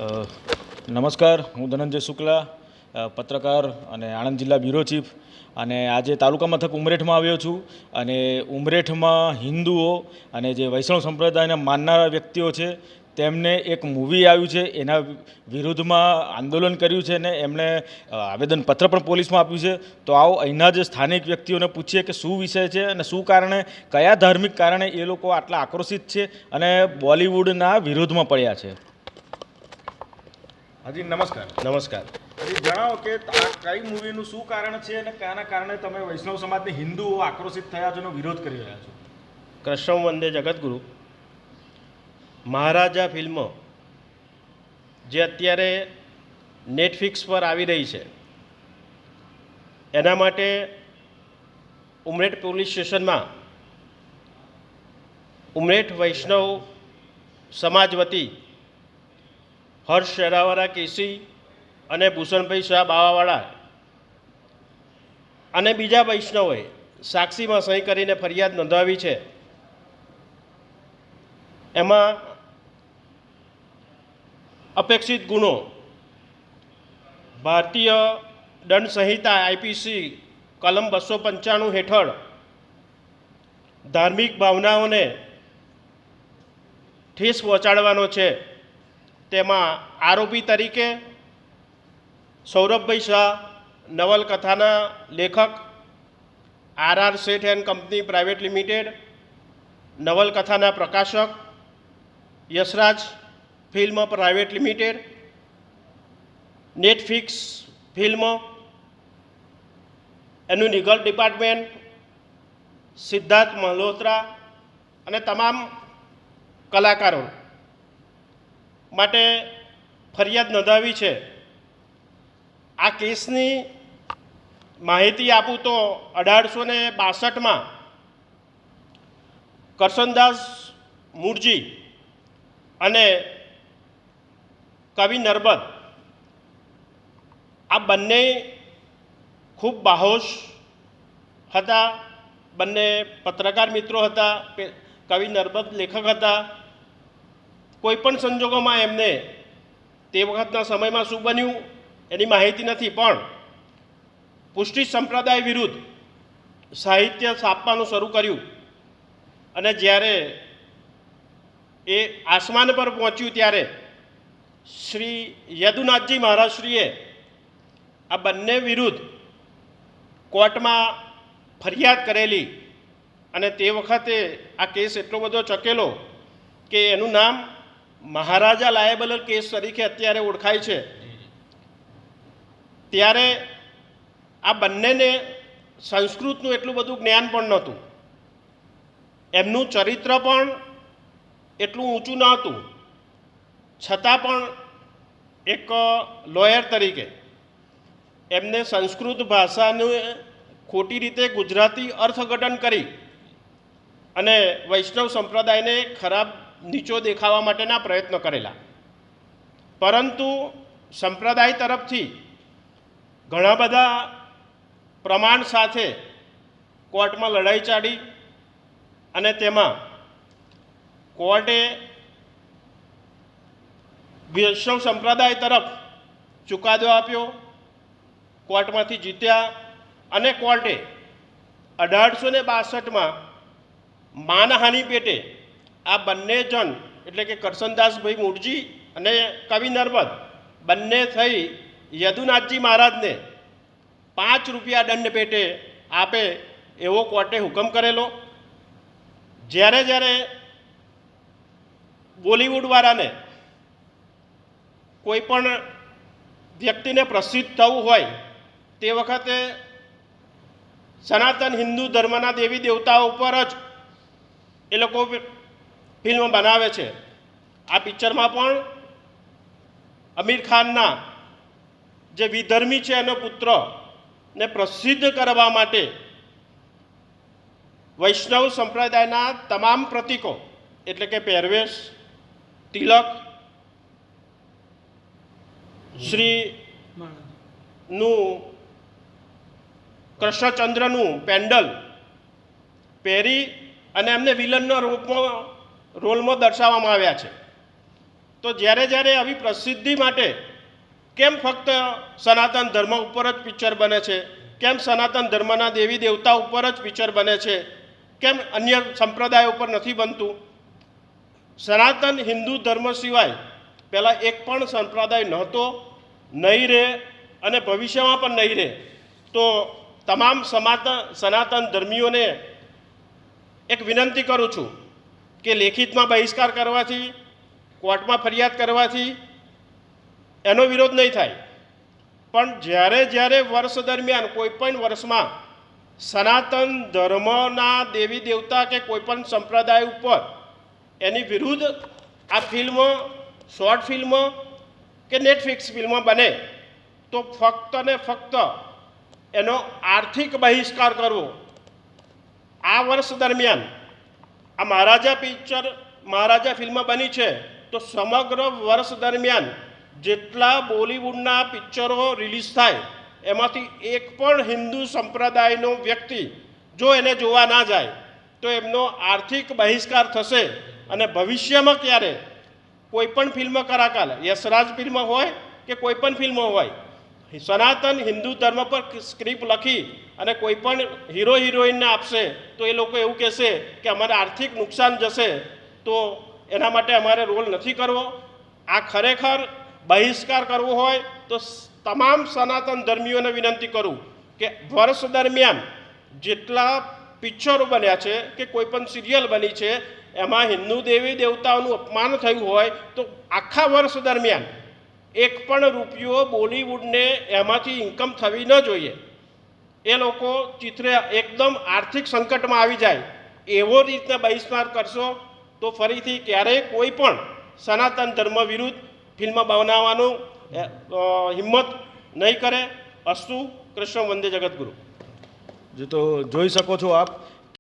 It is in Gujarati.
અ, નમસ્કાર, હું ધનંજય શુક્લા, પત્રકાર અને આણંદ જિલ્લા બ્યુરો ચીફ. અને આજે તાલુકા મથક ઉમરેઠમાં આવ્યો છું. અને ઉમરેઠમાં હિન્દુઓ અને જે વૈષ્ણવ સંપ્રદાયના માનનારા વ્યક્તિઓ છે તેમને એક મૂવી આવ્યું છે, એના વિરુદ્ધમાં આંદોલન કર્યું છે ને એમણે આવેદનપત્ર પણ પોલીસમાં આપ્યું છે. તો આવો અહીંના જે સ્થાનિક વ્યક્તિઓને પૂછીએ કે શું વિષય છે અને શું કારણે, કયા ધાર્મિક કારણે એ લોકો આટલા આક્રોશિત છે અને બોલિવૂડના વિરોધમાં પડ્યા છે. હાજી નમસ્કાર. નમસ્કાર. હજી જણાવો કે આ કઈ મૂવીનું શું કારણ છે અને કયાના કારણે તમે વૈષ્ણવ સમાજની હિન્દુઓ આક્રોશિત થયા છો અને વિરોધ કરી રહ્યા છો? કૃષ્ણ વંદે જગતગુરુ મહારાજા ફિલ્મ જે અત્યારે નેટફ્લિક્સ પર આવી રહી છે, એના માટે ઉમરેઠ પોલીસ સ્ટેશનમાં ઉમરેઠ વૈષ્ણવ સમાજ વતી હર્ષ શેરાવાળા કેસી અને ભૂષણભાઈ શાહ બાવાવાળા અને બીજા વૈષ્ણવોએ સાક્ષીમાં સહી કરીને ફરિયાદ નોંધાવી છે. એમાં અપેક્ષિત ગુનો ભારતીય દંડ સંહિતા આઈપીસી કલમ 295 હેઠળ ધાર્મિક ભાવનાઓને ઠેસ પહોંચાડવાનો છે. તેમાં આરોપી તરીકે સૌરભભાઈ શાહ, નવલકથાના લેખક, R Sheth and company private limited, નવલકથાના પ્રકાશક, Yash Raj film private limited, Netflix film, એનું લીગલ ડિપાર્ટમેન્ટ, સિદ્ધાર્થ મલ્હોત્રા અને તમામ કલાકારો માટે ફરિયાદ નોંધાવી છે. આ કેસની માહિતી આપું તો 1862માં કરશનદાસ મૂળજી અને કવિ નર્મદ આ બંને ખૂબ બાહોશ હતા. બંને પત્રકાર મિત્રો હતા. કવિ નર્મદ લેખક હતા. કોઈપણ સંજોગોમાં એમને તે વખતના સમયમાં શું બન્યું એની માહિતી નથી, પણ પુષ્ટિ સંપ્રદાય વિરુદ્ધ સાહિત્ય છાપવાનું શરૂ કર્યું. અને જ્યારે એ આસમાન પર પહોંચ્યું ત્યારે શ્રી યદુનાથજી મહારાજશ્રીએ આ બંને વિરુદ્ધ કોર્ટમાં ફરિયાદ કરેલી. અને તે વખતે આ કેસ એટલો બધો ચકેલો કે એનું નામ મહારાજા લાયેબલ કેસ તરીકે અત્યારે ઓળખાય છે. ત્યારે આ બંનેને સંસ્કૃતનું એટલું બધું જ્ઞાન પણ નહોતું, એમનું ચરિત્ર પણ એટલું ઊંચું ન હતું, છતાં પણ એક લોયર તરીકે એમને સંસ્કૃત ભાષાનું ખોટી રીતે ગુજરાતી અર્થઘટન કરી અને વૈષ્ણવ સંપ્રદાયને ખરાબ નીચો દેખાવા માટેના પ્રયત્નો કરેલા. પરંતુ સંપ્રદાય તરફથી ઘણા બધા પ્રમાણ સાથે કોર્ટમાં લડાઈ ચાલી અને તેમાં કોર્ટે વૈષ્ણવ સંપ્રદાય તરફ ચુકાદો આપ્યો. કોર્ટમાંથી જીત્યા અને કોર્ટે 1862માં માનહાનિ પેટે આ બંને જણ એટલે કે કરશનદાસભાઈ મૂળજી અને કવિ નર્મદ બંને થઈ યદુનાથજી મહારાજને 5 રૂપિયા દંડ પેટે આપે એવો કોર્ટે હુકમ કરેલો. જ્યારે જ્યારે બોલિવૂડવાળાને કોઈ પણ વ્યક્તિને પ્રસિદ્ધ થવું હોય તે વખતે સનાતન હિન્દુ ધર્મના દેવી દેવતાઓ ઉપર જ એ લોકો ફિલ્મ બનાવે છે. આ પિક્ચરમાં પણ આમિર ખાનના જે વિધર્મી છે એનો પુત્રને પ્રસિદ્ધ કરવા માટે વૈષ્ણવ સંપ્રદાયના તમામ પ્રતીકો એટલે કે પહેરવેશ, તિલક, શ્રીનું કૃષ્ણચંદ્રનું પેન્ડલ પહેરી અને એમને વિલનના રોલમાં દર્શાવવામાં આવ્યા છે. તો જ્યારે જ્યારે આવી પ્રસિદ્ધિ માટે કેમ ફક્ત સનાતન ધર્મ ઉપર જ પિક્ચર બને છે, કેમ સનાતન ધર્મના દેવી દેવતા ઉપર જ પિક્ચર બને છે, કેમ અન્ય સંપ્રદાયો ઉપર નથી બનતું? સનાતન હિન્દુ ધર્મ સિવાય પહેલાં એક પણ સંપ્રદાય નહોતો, નહીં રહે અને ભવિષ્યમાં પણ નહીં રહે. તો તમામ સનાતન ધર્મીઓને એક વિનંતી કરું છું કે લેખિતમાં બહિષ્કાર કરવાથી, કોર્ટમાં ફરિયાદ કરવાથી એનો વિરોધ નહીં થાય, પણ જ્યારે જ્યારે વર્ષ દરમિયાન કોઈપણ વર્ષમાં સનાતન ધર્મના દેવી દેવતા કે કોઈપણ સંપ્રદાય ઉપર એની વિરુદ્ધ આ ફિલ્મ, શોર્ટ ફિલ્મ કે નેટફ્લિક્સ ફિલ્મ બને તો ફક્ત ને ફક્ત એનો આર્થિક બહિષ્કાર કરવો. આ વર્ષ દરમિયાન આ મહારાજા ફિલ્મ બની છે તો સમગ્ર વર્ષ દરમિયાન જેટલા બોલિવૂડના પિક્ચરો રિલીઝ થાય એમાંથી એક પણ હિન્દુ સંપ્રદાયનો વ્યક્તિ જો એને જોવા ના જાય તો એમનો આર્થિક બહિષ્કાર થશે. અને ભવિષ્યમાં ક્યારે કોઈપણ ફિલ્મ કલાકાર, યશરાજ ફિલ્મ હોય કે કોઈપણ ફિલ્મ હોય, સનાતન હિન્દુ ધર્મ પર સ્ક્રિપ્ટ લખી અને કોઈપણ હીરો હિરોઈનને આપશે તો એ લોકો એવું કહેશે કે અમારે આર્થિક નુકસાન જશે, તો એના માટે અમારે રોલ નથી કરવો. આ ખરેખર બહિષ્કાર કરવો હોય તો તમામ સનાતન ધર્મીઓને વિનંતી કરું કે વર્ષ દરમિયાન જેટલા પિક્ચરો બન્યા છે કે કોઈપણ સિરિયલ બની છે એમાં હિન્દુ દેવી દેવતાઓનું અપમાન થયું હોય તો આખા વર્ષ દરમિયાન એક પણ રૂપિયો બોલિવૂડને એમાંથી ઇન્કમ થવી ન જોઈએ. એ લોકો ચિત્રે એકદમ આર્થિક સંકટમાં આવી જાય એવો રીતના બહિષ્કાર કરશો તો ફરીથી ક્યારેય કોઈ પણ સનાતન ધર્મ વિરુદ્ધ ફિલ્મ બનાવવાનું હિંમત નહીં કરે. અસ્તુ. કૃષ્ણ વંદે જગતગુરુ. જે તો જોઈ શકો છો આપ